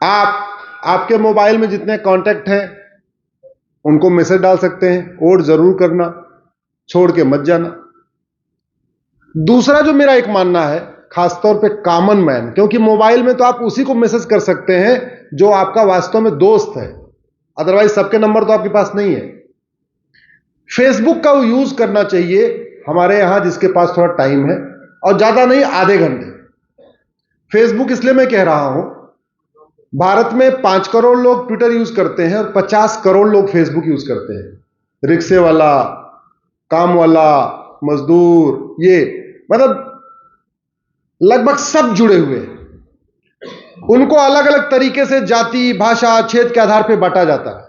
आप आपके मोबाइल में जितने कांटेक्ट हैं उनको मैसेज डाल सकते हैं, और जरूर करना, छोड़ के मत जाना। दूसरा जो मेरा एक मानना है, खासतौर पे कॉमन मैन, क्योंकि मोबाइल में तो आप उसी को मैसेज कर सकते हैं जो आपका वास्तव में दोस्त है, अदरवाइज सबके नंबर तो आपके पास नहीं है। फेसबुक का यूज करना चाहिए हमारे यहां जिसके पास थोड़ा टाइम है, और ज्यादा नहीं, आधे घंटे। फेसबुक इसलिए मैं कह रहा हूं, भारत में 5 करोड़ लोग ट्विटर यूज करते हैं और 50 करोड़ लोग फेसबुक यूज करते हैं। रिक्शे वाला, काम वाला, मजदूर, ये मतलब लगभग सब जुड़े हुए हैं। उनको अलग अलग तरीके से जाति, भाषा, क्षेत्र के आधार पर बांटा जाता है।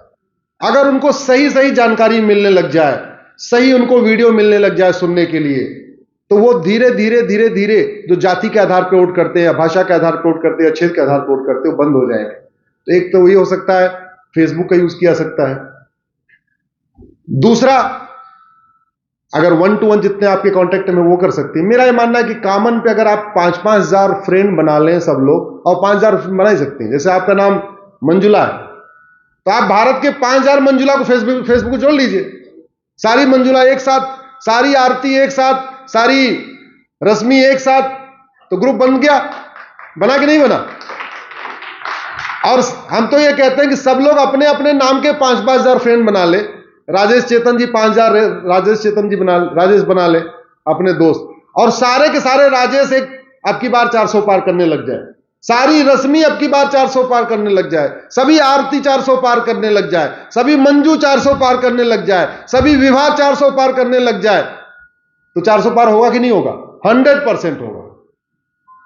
अगर उनको सही सही जानकारी मिलने लग जाए, सही उनको वीडियो मिलने लग जाए सुनने के लिए, तो वो धीरे धीरे धीरे धीरे जो जाति के आधार पर वोट करते हैं, या भाषा के आधार पर वोट करते हैं, या क्षेत्र के आधार पर वोट करते हैं, वो बंद हो जाएंगे। तो एक तो वही हो सकता है, फेसबुक का यूज किया सकता है। दूसरा, अगर 1 to 1 जितने आपके कांटेक्ट में वो कर सकते हैं। मेरा ये मानना है कि कॉमन पे अगर आप 5-5 हजार फ्रेंड बना लें सब लोग, और 5 हजार बना ही सकते हैं। जैसे आपका नाम मंजुला है, तो आप भारत के 5 हजार मंजुला को फेसबुक को जोड़ लीजिए। सारी मंजुला एक साथ, सारी आरती एक साथ, सारी रश्मि एक साथ, तो ग्रुप बन गया। बना कि नहीं बना? और हम तो ये कहते हैं कि सब लोग अपने अपने नाम के 5-5 हजार फ्रेंड बना ले। राजेश चेतन जी 5 हजार, राजेश चेतन जी राजेश बना ले अपने दोस्त, और सारे के सारे राजेश एक अब की बार 400 पार करने लग जाए, सारी रश्मि अब की बार 400 पार करने लग जाए, सभी आरती 400 पार करने लग जाए, सभी मंजू 400 पार करने लग जाए, सभी विवाह 400 पार करने लग जाए, तो 400 पार होगा कि नहीं होगा? 100% होगा।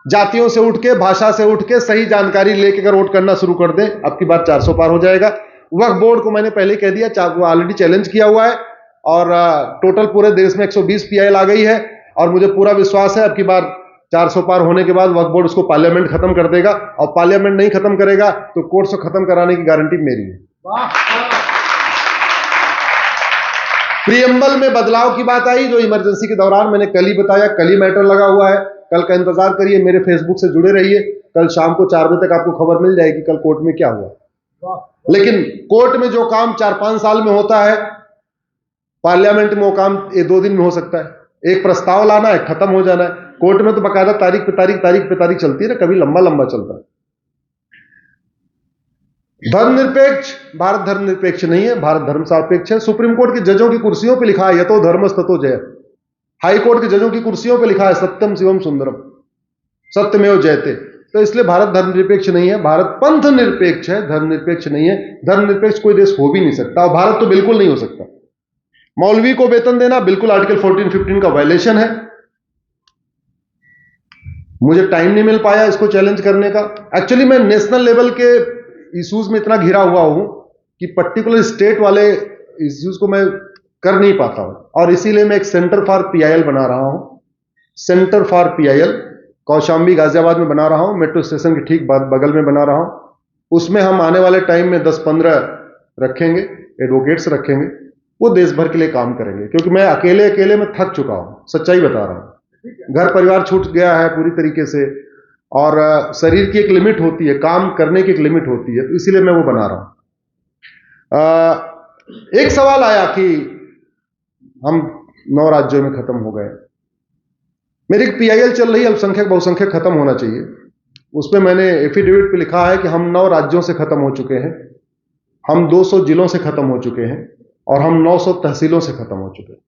जातियों से उठ के, भाषा से उठ के, सही जानकारी लेके अगर वोट करना शुरू कर दें, अब की बार 400 पार हो जाएगा। वक्फ बोर्ड को मैंने पहले कह दिया, वो ऑलरेडी चैलेंज किया हुआ है, और टोटल पूरे देश में 120 पीआईएल आ गई है, और मुझे पूरा विश्वास है अब की बार 400 पार होने के बाद वक्फ बोर्ड उसको पार्लियामेंट खत्म कर देगा, और पार्लियामेंट नहीं खत्म करेगा तो कोर्ट से खत्म कराने की गारंटी मेरी है। प्रीएम्बल में बदलाव की बात आई, जो इमरजेंसी के दौरान मैंने कल ही बताया, कल ही मैटर लगा हुआ है। कल का इंतजार करिए, मेरे फेसबुक से जुड़े रहिए, कल शाम को 4 बजे तक आपको खबर मिल जाएगी कल कोर्ट में क्या हुआ। लेकिन कोर्ट में जो काम 4-5 साल में होता है, पार्लियामेंट में वो काम 2 दिन में हो सकता है। एक प्रस्ताव लाना है, खत्म हो जाना है। कोर्ट में तो बकायदा तारीख पे तारीख, तारीख पे तारीख चलती है ना, कभी लंबा लंबा चलता है। धर्मनिरपेक्ष, भारत धर्मनिरपेक्ष नहीं है, भारत धर्म सापेक्ष है। सुप्रीम कोर्ट के जजों की कुर्सियों पे लिखा है यतो धर्मस्ततो जय। हाई कोर्ट के जजों की कुर्सियों पे लिखा है सत्यम शिवम सुंदरम, सत्यमेव जयते। तो इसलिए भारत धर्मनिरपेक्ष नहीं है, भारत पंथ निरपेक्ष है, धर्मनिरपेक्ष नहीं है। धर्मनिरपेक्ष कोई देश हो भी नहीं सकता, और भारत तो बिल्कुल नहीं हो सकता। मौलवी को वेतन देना बिल्कुल आर्टिकल 14-15 का वायलेशन है। मुझे टाइम नहीं मिल पाया इसको चैलेंज करने का। एक्चुअली मैं नेशनल लेवल के इश्यूज में इतना घिरा हुआ हूं कि पर्टिकुलर स्टेट वाले इश्यूज को मैं कर नहीं पाता हूं, और इसीलिए मैं एक सेंटर फॉर पीआईएल बना रहा हूं। Centre for PIL Kaushambi Ghaziabad में बना रहा हूं, मेट्रो स्टेशन के ठीक बगल में बना रहा हूं। उसमें हम आने वाले टाइम में 10-15 रखेंगे, एडवोकेट्स रखेंगे, वो देश भर के लिए काम करेंगे। क्योंकि मैं अकेले में थक चुका हूं, सच्चाई बता रहा हूं। घर परिवार छूट गया है पूरी तरीके से, और शरीर की एक लिमिट होती है, काम करने की एक लिमिट होती है, तो इसीलिए मैं वो बना रहा हूं। एक सवाल आया कि हम 9 राज्यों में खत्म हो गए। मेरी एक पीआईएल चल रही है, अल्पसंख्यक बहुसंख्यक खत्म होना चाहिए। उस पर मैंने एफिडेविट पे लिखा है कि हम 9 राज्यों से खत्म हो चुके हैं, हम 200 जिलों से खत्म हो चुके हैं, और हम 900 तहसीलों से खत्म हो चुके हैं।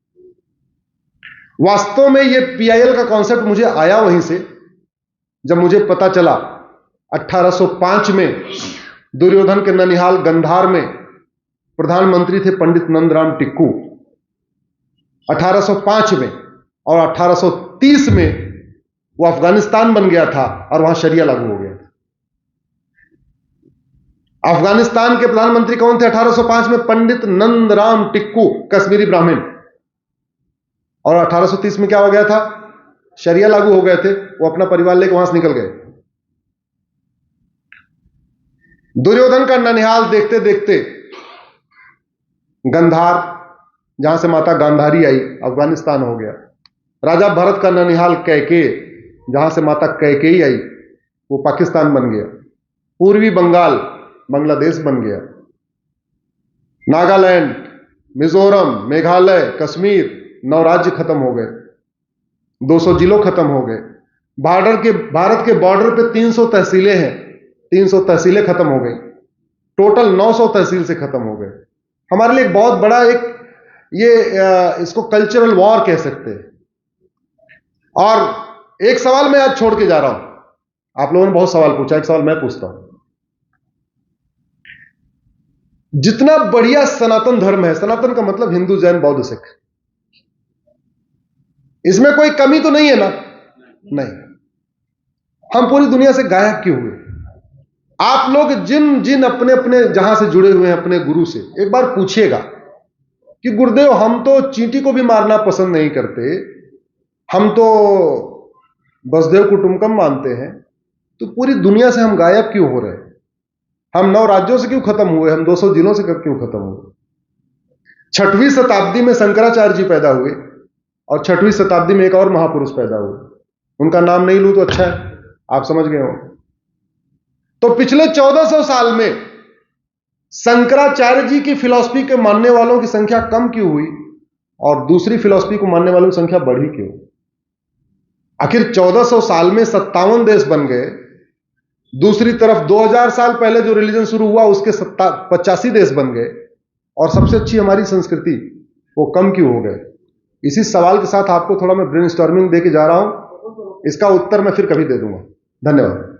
वास्तव में ये पीआईएल का कॉन्सेप्ट मुझे आया वहीं से, जब मुझे पता चला 1805 में दुर्योधन के ननिहाल गंधार में प्रधानमंत्री थे पंडित नंदराम टिक्कू, 1805 में, और 1830 में वो अफगानिस्तान बन गया था और वहां शरिया लागू हो गया था। अफगानिस्तान के प्रधानमंत्री कौन थे 1805 में? पंडित नंदराम टिक्कू, कश्मीरी ब्राह्मण। और 1830 में क्या हो गया था? शरिया लागू हो गए थे। वो अपना परिवार लेकर वहां से निकल गए। दुर्योधन का ननिहाल देखते देखते गंधार, जहां से माता गांधारी आई, अफगानिस्तान हो गया। राजा भरत का ननिहाल कैके, जहां से माता कैकेयी आई, वो पाकिस्तान बन गया। पूर्वी बंगाल बांग्लादेश बन गया, नागालैंड, मिजोरम, मेघालय, कश्मीर, 9 राज्य खत्म हो गए, 200 जिलों खत्म हो गए। भारत के बॉर्डर पे 300 तहसीलें हैं, 300 तहसीलें खत्म हो गई, टोटल 900 तहसील से खत्म हो गए। हमारे लिए एक बहुत बड़ा इसको कल्चरल वॉर कह सकते हैं। और एक सवाल मैं आज छोड़ के जा रहा हूं, आप लोगों ने बहुत सवाल पूछा, एक सवाल मैं पूछता हूं। जितना बढ़िया सनातन धर्म है, सनातन का मतलब हिंदू, जैन, बौद्ध, सिख, इसमें कोई कमी तो नहीं है ना? नहीं। हम पूरी दुनिया से गायब क्यों हुए? आप लोग जिन जिन अपने अपने जहां से जुड़े हुए हैं अपने गुरु से, एक बार पूछिएगा कि गुरुदेव हम तो चींटी को भी मारना पसंद नहीं करते, हम तो वसुधैव कुटुंबकम मानते हैं, तो पूरी दुनिया से हम गायब क्यों हो रहे हैं? हम 9 राज्यों से क्यों खत्म हुए? हम 200 जिलों से क्यों खत्म हुए? 6वीं शताब्दी में शंकराचार्य जी पैदा हुए और 6वीं शताब्दी में एक और महापुरुष पैदा हुए, उनका नाम नहीं लूं तो अच्छा है, आप समझ गए हो। तो पिछले 1400 साल में शंकराचार्य जी की फिलॉसफी के मानने वालों की संख्या कम क्यों हुई और दूसरी फिलॉसफी को मानने वालों की संख्या बढ़ी क्यों? आखिर 1400 साल में 57 देश बन गए, दूसरी तरफ 2000 साल पहले जो रिलीजन शुरू हुआ उसके 85 देश बन गए, और सबसे अच्छी हमारी संस्कृति वो कम क्यों हो गए? इसी सवाल के साथ आपको थोड़ा मैं ब्रेनस्टॉर्मिंग देके जा रहा हूं, इसका उत्तर मैं फिर कभी दे दूंगा। धन्यवाद।